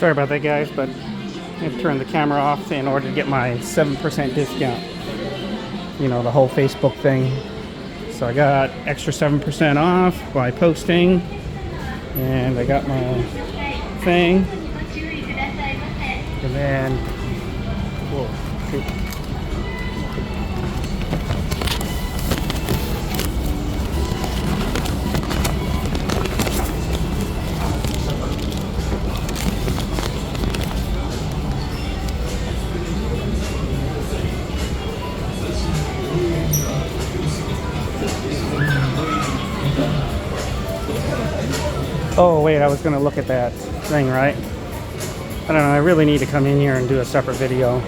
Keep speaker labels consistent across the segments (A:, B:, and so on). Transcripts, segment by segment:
A: Sorry about that, guys, but I turned the camera off in order to get my 7% discount. You know, the whole Facebook thing. So I got extra 7% off by posting, and I got my thing. And then, whoa, shoot. Oh wait, I was gonna look at that thing, right? I don't know, I really need to come in here and do a separate video.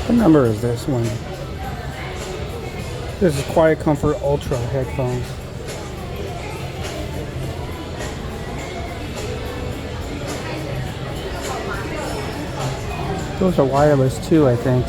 A: What number is this one? This is Quiet Comfort Ultra headphones. Those are wireless too, I think.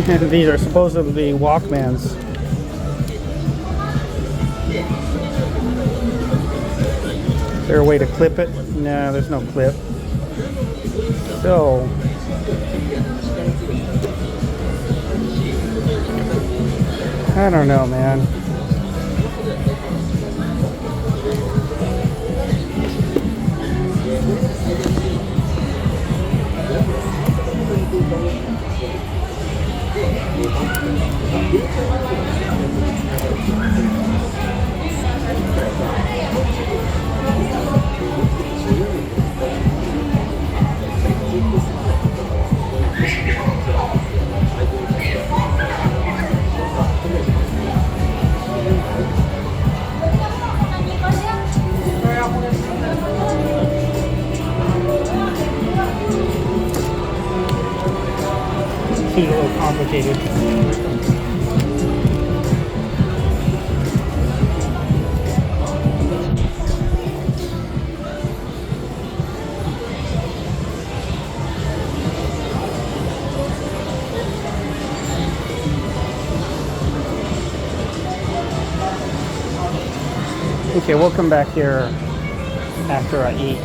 A: And these are supposedly Walkmans. Is there a way to clip it? No, there's no clip. So, I don't know, man. Seems a little complicated. Okay, we'll come back here after I eat.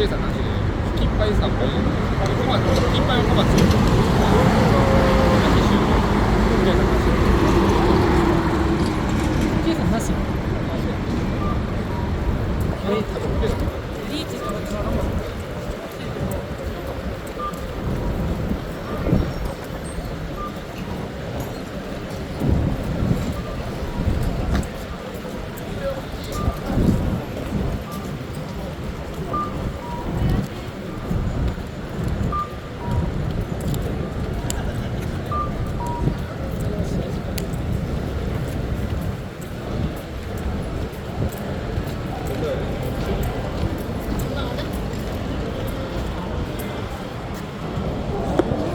B: 上那些金牌上面小町金牌小町計算なしリーチとか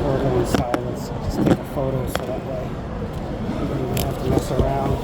A: Photo in silence. Just take a photo so that way you don't even have to mess around.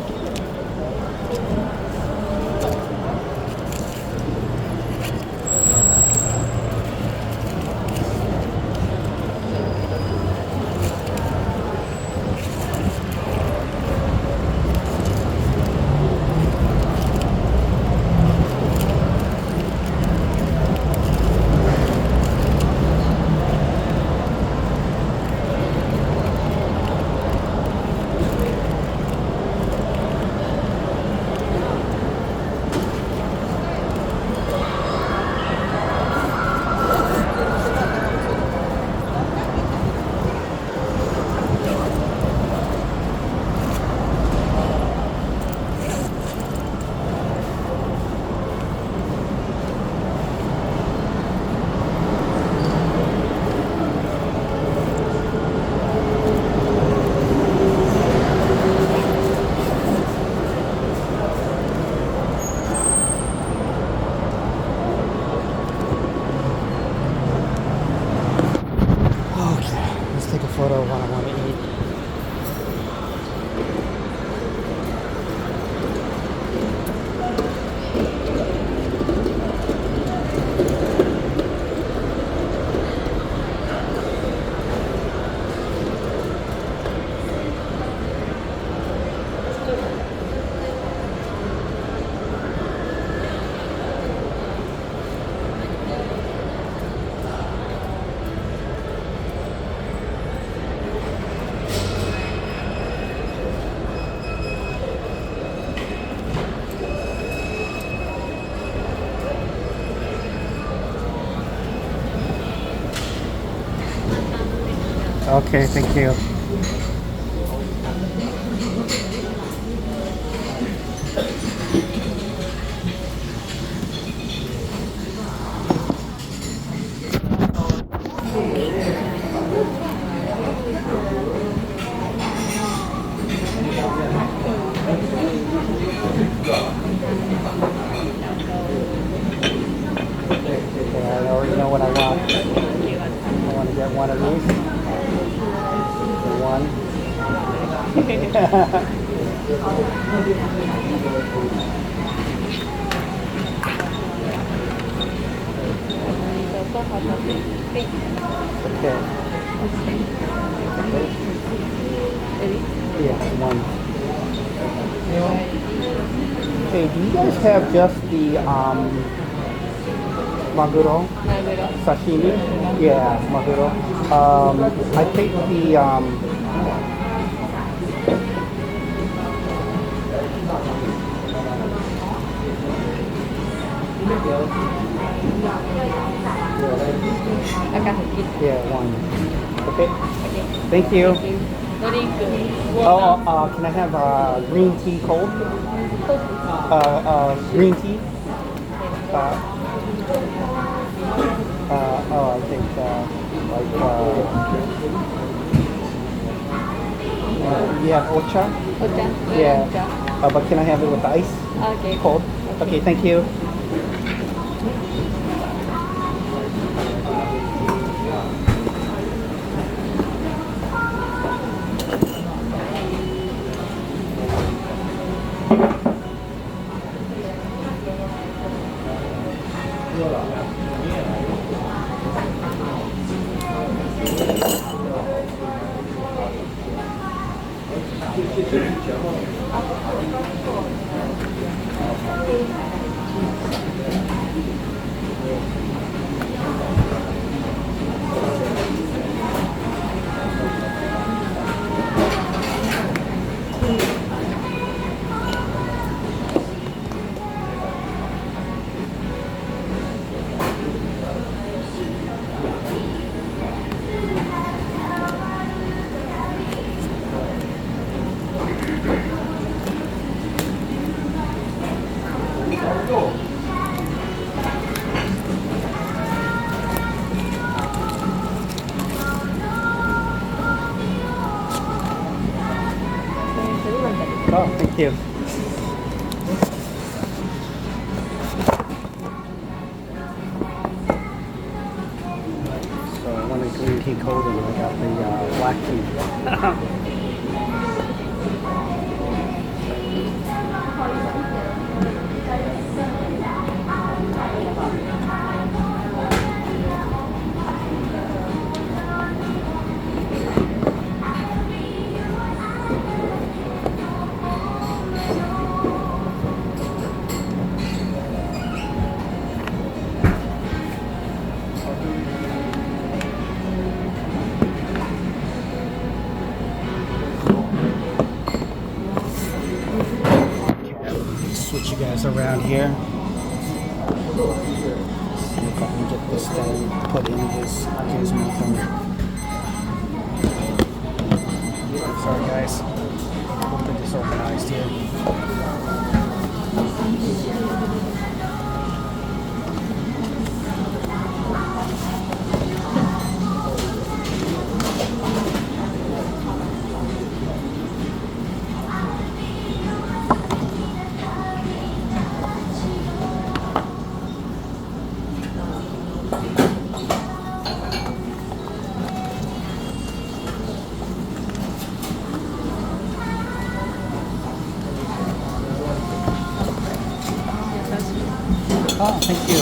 A: Okay, let's take a photo of what I want to eat. Okay, thank you. Okay, I already know what I want. I want to get one of these. One. Okay. Yeah, one. Okay, do you guys have just the maguro? Sashimi? Yeah, maguro. I think the yeah, one. Okay. Thank you. Oh, can I have green tea cold? Green tea. I think yeah, ocha. Yeah. But can I have it with ice?
C: Okay.
A: Cold. Okay, thank you. you. So I went to Green Tea Cold and I got the black tea. Switch you guys around here. See if I can get this thing put in his gizmo thing. Sorry guys, a little bit disorganized here. Oh, thank you.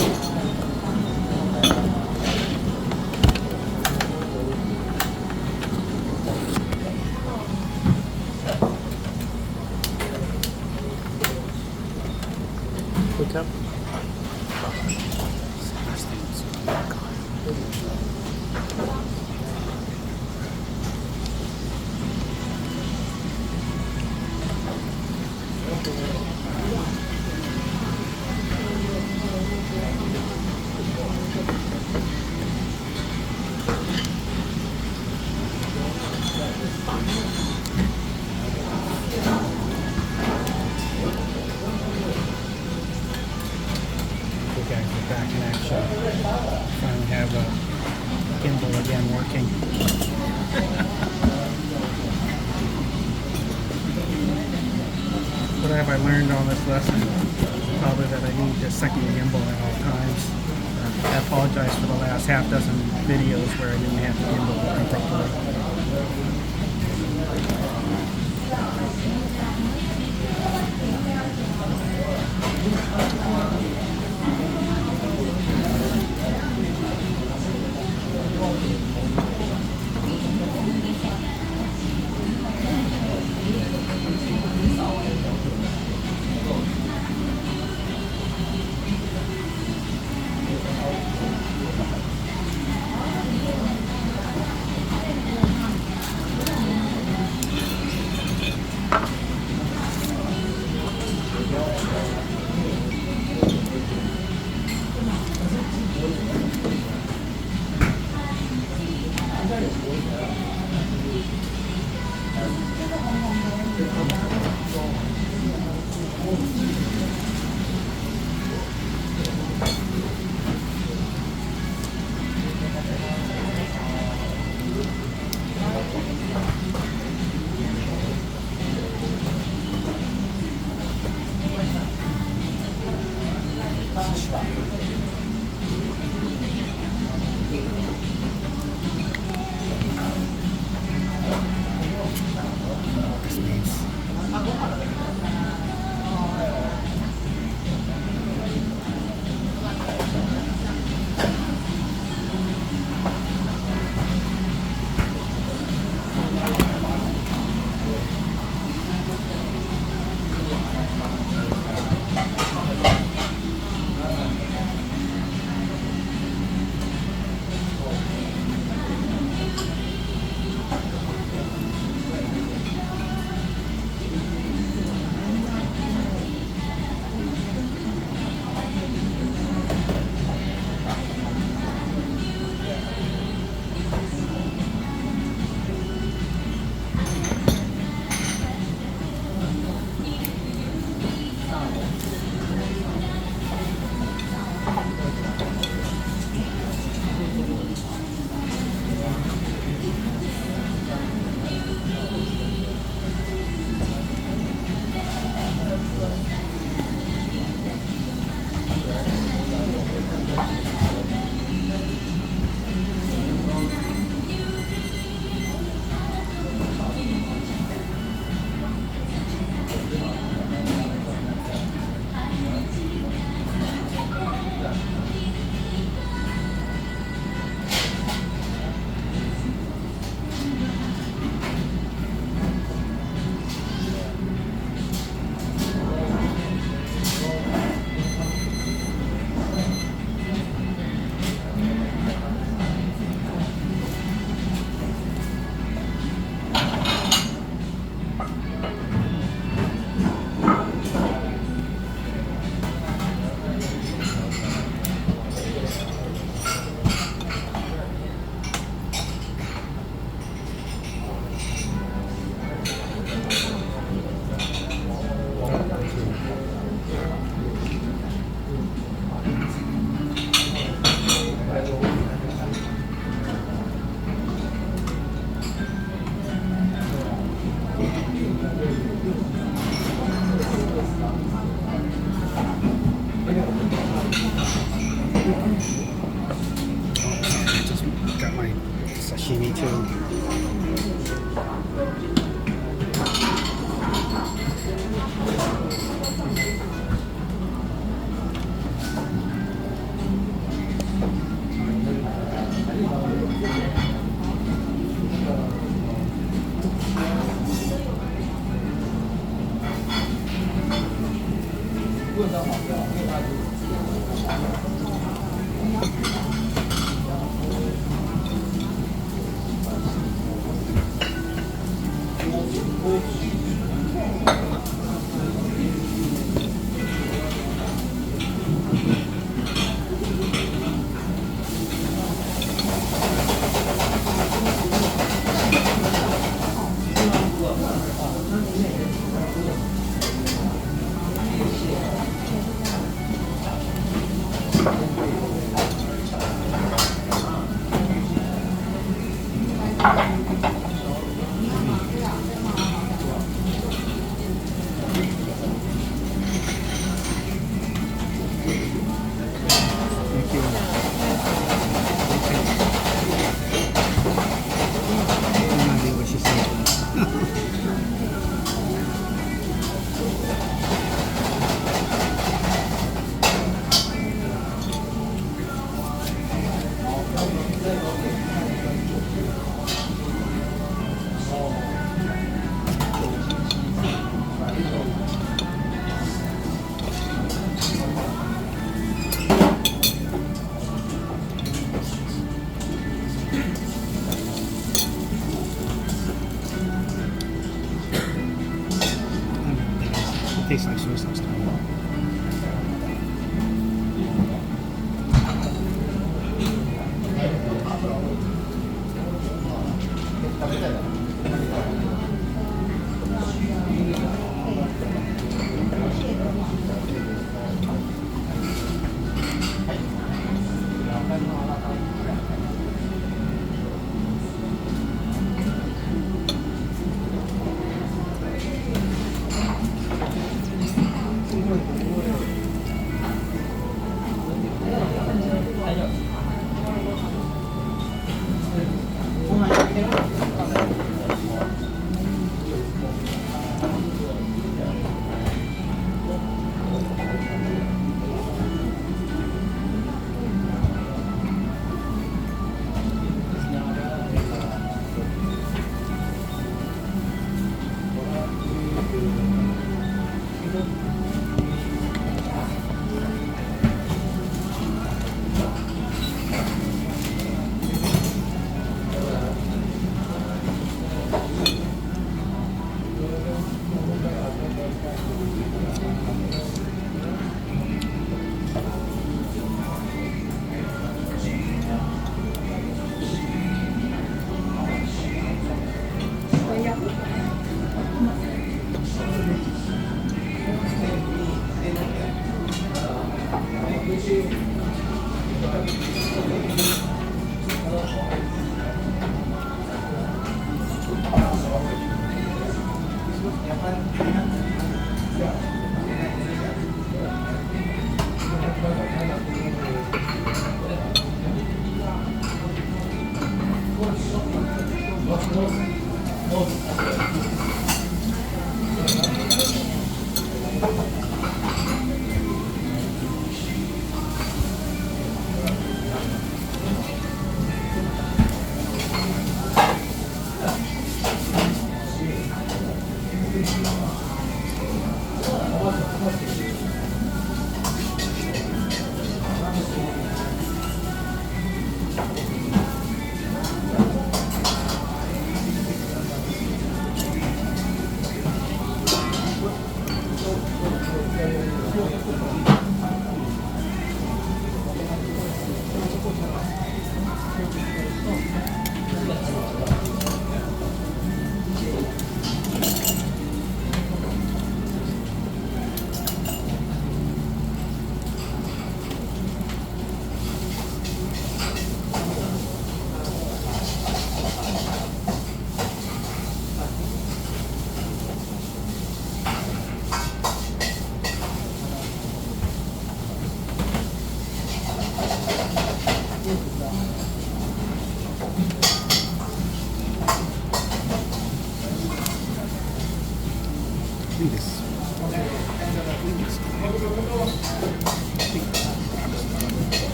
A: Pick up. Guys, we're back in action. Finally have a gimbal again working. What have I learned on this lesson? Probably that I need a second gimbal at all times. I apologize for the last half dozen videos where I didn't have the gimbal working properly. sashimi too. Thank you. No idea what she said. It tastes like soy sauce.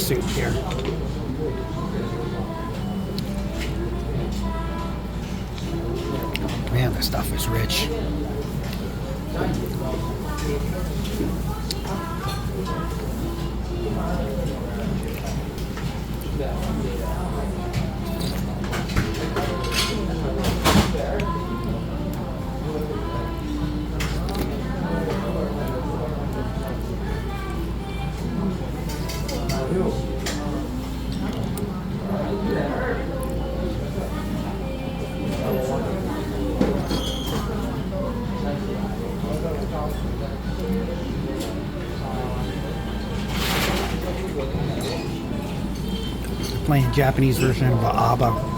A: soup here. Man, this stuff is rich. Playing Japanese version of ABBA.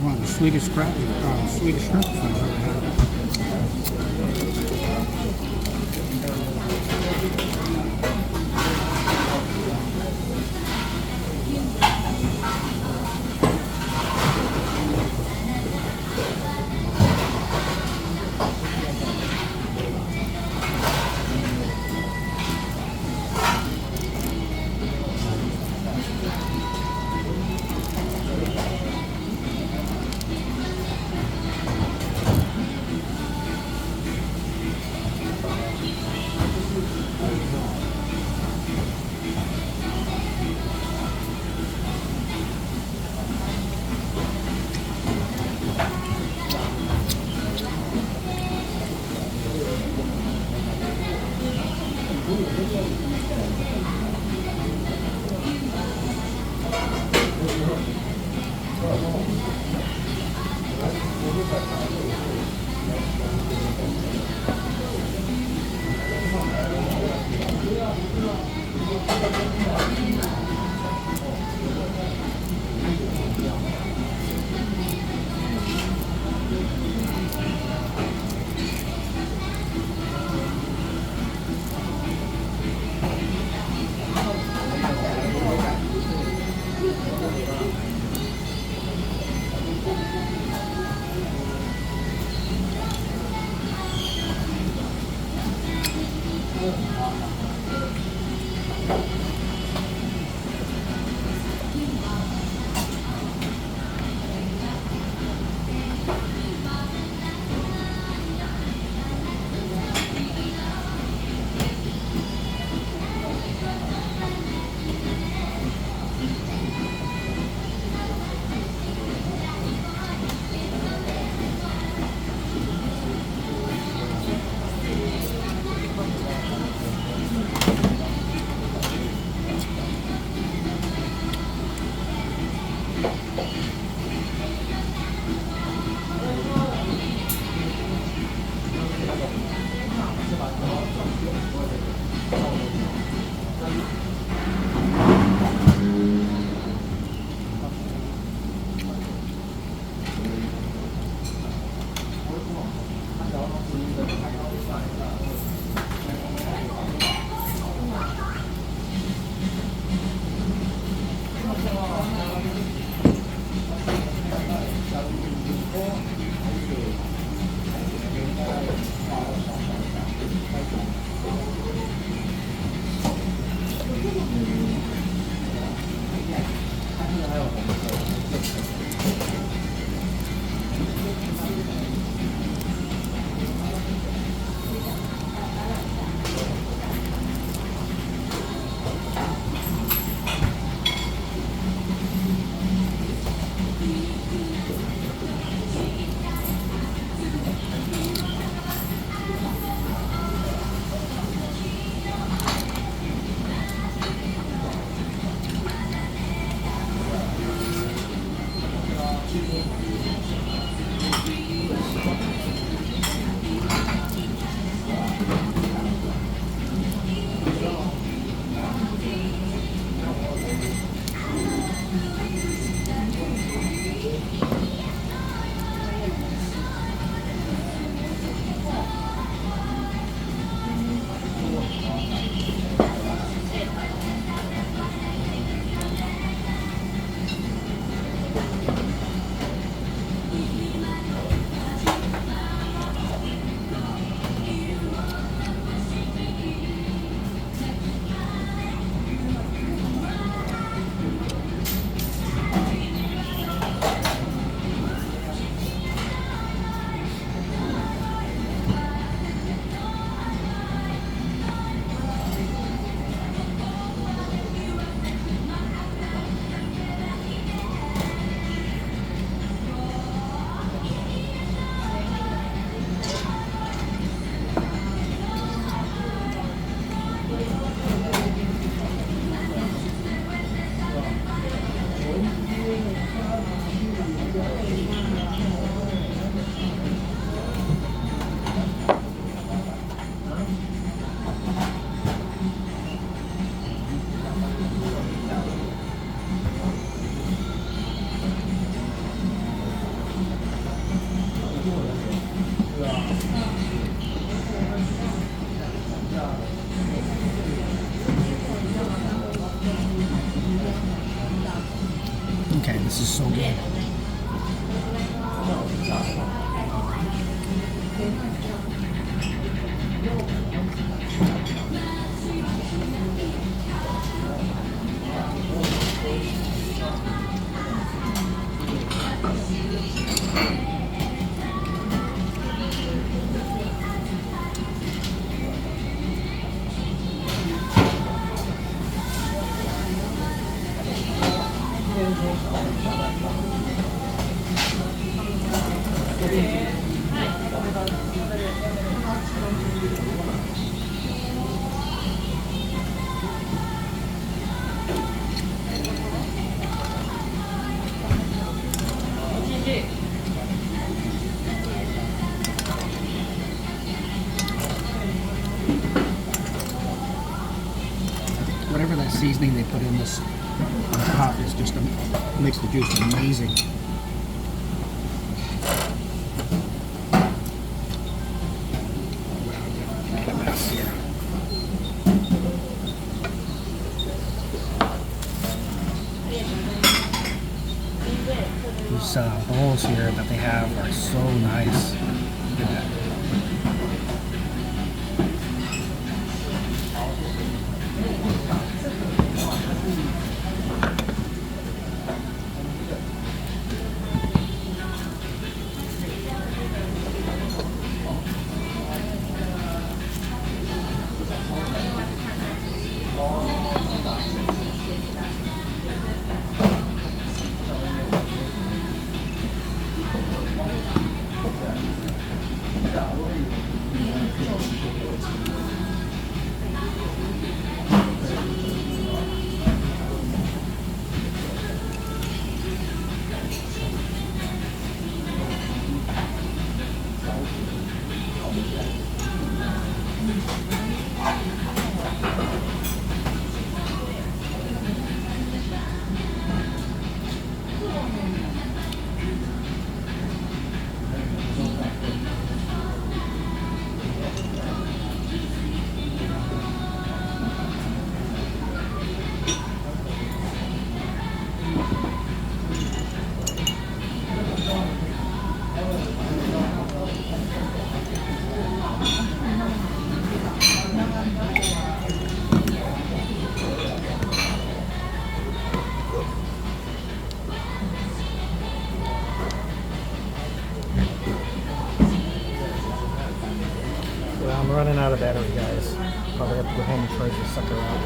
A: One of the sweetest Swedish shrimp I've ever had.
C: This is so good. Whatever that seasoning they put in this on top is just makes the juice amazing. Wow, a mess here. These bowls here that they have are so nice. Look at that. I'm running out of battery, guys. Probably have to go home and charge this sucker out.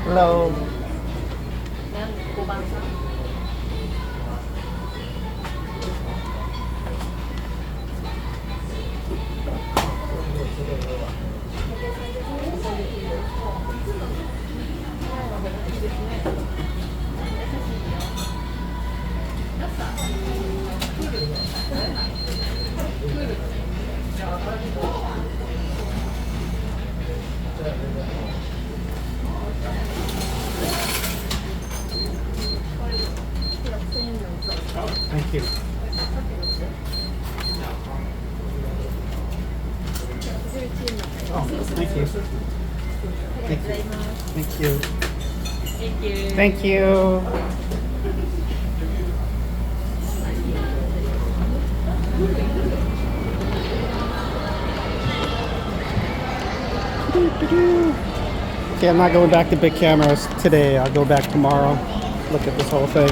C: Hello.
A: Oh, thank you. Thank you. Thank you.
B: Thank you.
A: Thank you. Okay, I'm not going back to big cameras today. I'll go back tomorrow. Look at this whole thing.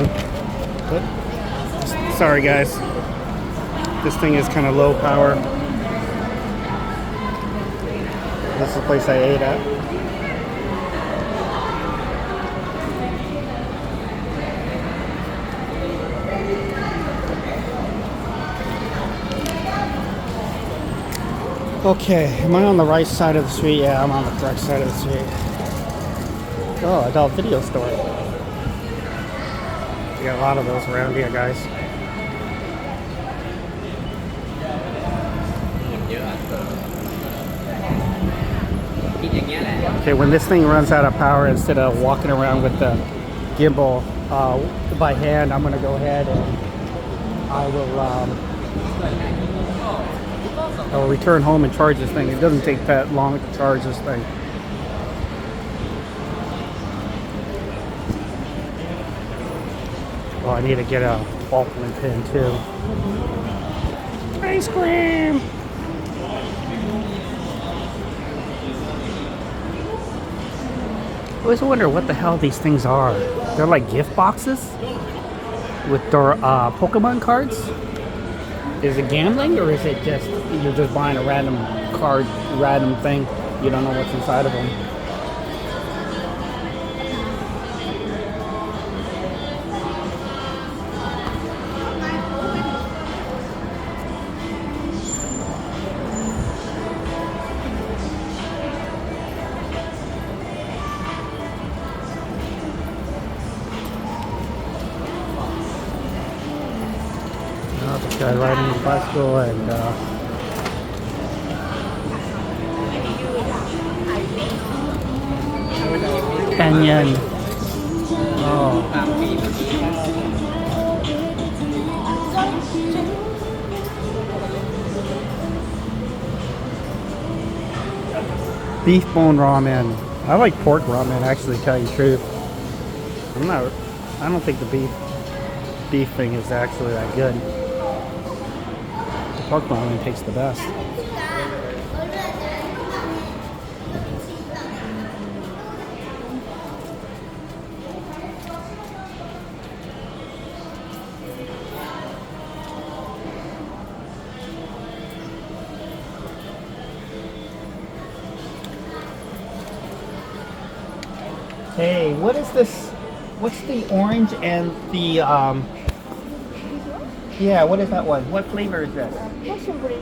A: But, sorry guys. This thing is kind of low power. This is the place I ate at. Okay, am I on the right side of the street? Yeah, I'm on the correct side of the street. Oh, adult video store. We got a lot of those around here, guys. Okay, when this thing runs out of power, instead of walking around with the gimbal by hand, I'm going to go ahead and I'll return home and charge this thing. It doesn't take that long to charge this thing. Oh, I need to get a ballpoint pen too. Ice cream! I always wonder what the hell these things are. They're like gift boxes with their Pokemon cards. Is it gambling, or is it just you're just buying a random card, random thing? You don't know what's inside of them. This guy riding his bicycle and Canyon. Oh. Beef bone ramen. I like pork ramen, actually, to tell you the truth. I don't think the beef thing is actually that good. The pork ramen tastes the best. Hey, what is this? What's the orange and the yeah, what is that one? What flavor is that?
D: Passion fruit.